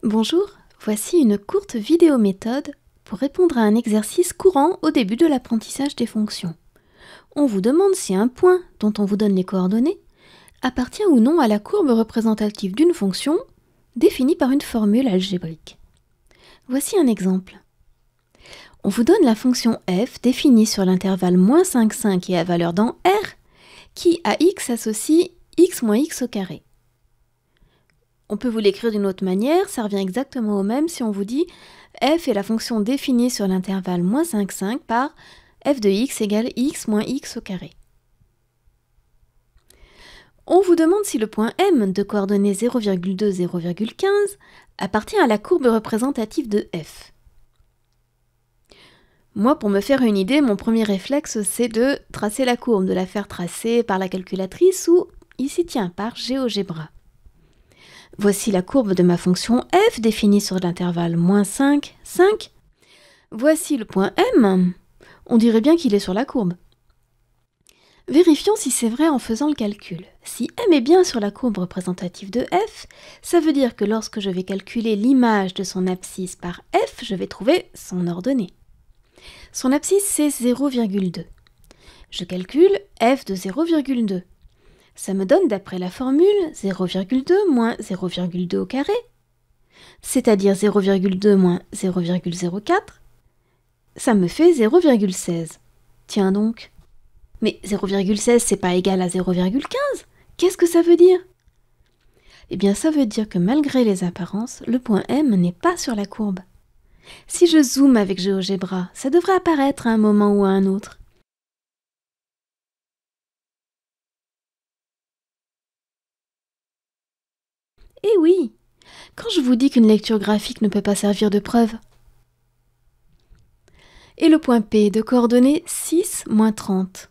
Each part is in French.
Bonjour, voici une courte vidéo méthode pour répondre à un exercice courant au début de l'apprentissage des fonctions. On vous demande si un point dont on vous donne les coordonnées appartient ou non à la courbe représentative d'une fonction définie par une formule algébrique. Voici un exemple. On vous donne la fonction f définie sur l'intervalle -5, 5 et à valeur dans R qui à x associe x moins x au carré. On peut vous l'écrire d'une autre manière, ça revient exactement au même si on vous dit f est la fonction définie sur l'intervalle -5, 5 par f de x égale x moins x au carré. On vous demande si le point M de coordonnées 0,2, 0,15 appartient à la courbe représentative de f. Moi, pour me faire une idée, mon premier réflexe, c'est de tracer la courbe, de la faire tracer par la calculatrice ou, ici tiens, par GeoGebra. Voici la courbe de ma fonction f définie sur l'intervalle -5, 5. Voici le point M. On dirait bien qu'il est sur la courbe. Vérifions si c'est vrai en faisant le calcul. Si M est bien sur la courbe représentative de f, ça veut dire que lorsque je vais calculer l'image de son abscisse par f, je vais trouver son ordonnée. Son abscisse, c'est 0,2. Je calcule f de 0,2. Ça me donne, d'après la formule, 0,2 moins 0,2 au carré, c'est-à-dire 0,2 moins 0,04. Ça me fait 0,16. Tiens donc. Mais 0,16, c'est pas égal à 0,15. Qu'est-ce que ça veut dire? Eh bien, ça veut dire que malgré les apparences, le point M n'est pas sur la courbe. Si je zoome avec GeoGebra, ça devrait apparaître à un moment ou à un autre. Eh oui! Quand je vous dis qu'une lecture graphique ne peut pas servir de preuve. Et le point P de coordonnées 6, moins 30.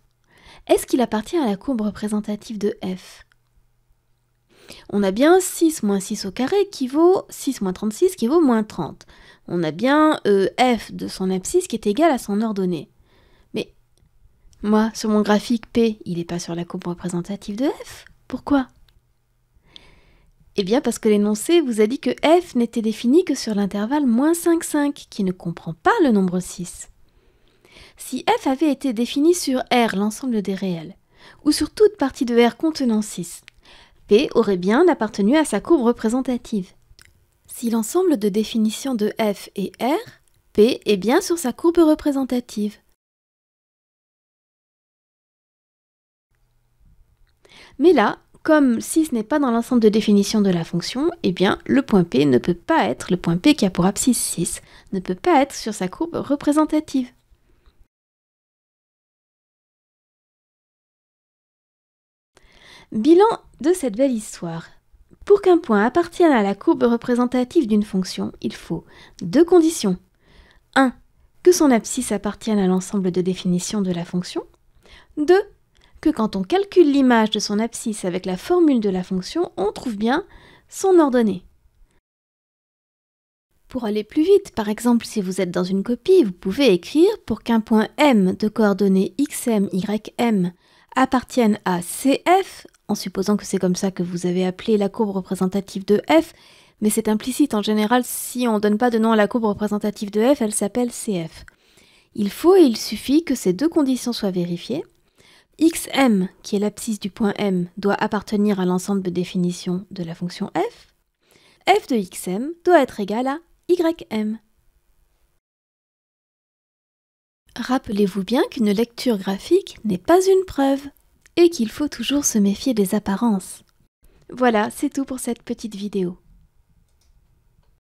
Est-ce qu'il appartient à la courbe représentative de f? On a bien 6 moins 6 au carré qui vaut 6 moins 36 qui vaut moins 30. On a bien f de son abscisse qui est égal à son ordonnée. Mais moi, sur mon graphique P, il n'est pas sur la courbe représentative de f. Pourquoi? Eh bien parce que l'énoncé vous a dit que f n'était défini que sur l'intervalle -5, 5, qui ne comprend pas le nombre 6. Si f avait été défini sur R, l'ensemble des réels, ou sur toute partie de R contenant 6, P aurait bien appartenu à sa courbe représentative. Si l'ensemble de définition de f est R, P est bien sur sa courbe représentative. Mais là, comme 6 n'est pas dans l'ensemble de définition de la fonction, eh bien le point P ne peut pas être, le point P qui a pour abscisse 6, ne peut pas être sur sa courbe représentative. Bilan de cette belle histoire. Pour qu'un point appartienne à la courbe représentative d'une fonction, il faut deux conditions. 1. Que son abscisse appartienne à l'ensemble de définition de la fonction. 2. Que quand on calcule l'image de son abscisse avec la formule de la fonction, on trouve bien son ordonnée. Pour aller plus vite, par exemple, si vous êtes dans une copie, vous pouvez écrire pour qu'un point M de coordonnées xm, ym appartienne à CF, en supposant que c'est comme ça que vous avez appelé la courbe représentative de f, mais c'est implicite en général, si on ne donne pas de nom à la courbe représentative de f, elle s'appelle CF. Il faut et il suffit que ces deux conditions soient vérifiées. Xm, qui est l'abscisse du point M, doit appartenir à l'ensemble de définition de la fonction f. F de xm doit être égal à ym. Rappelez-vous bien qu'une lecture graphique n'est pas une preuve et qu'il faut toujours se méfier des apparences. Voilà, c'est tout pour cette petite vidéo.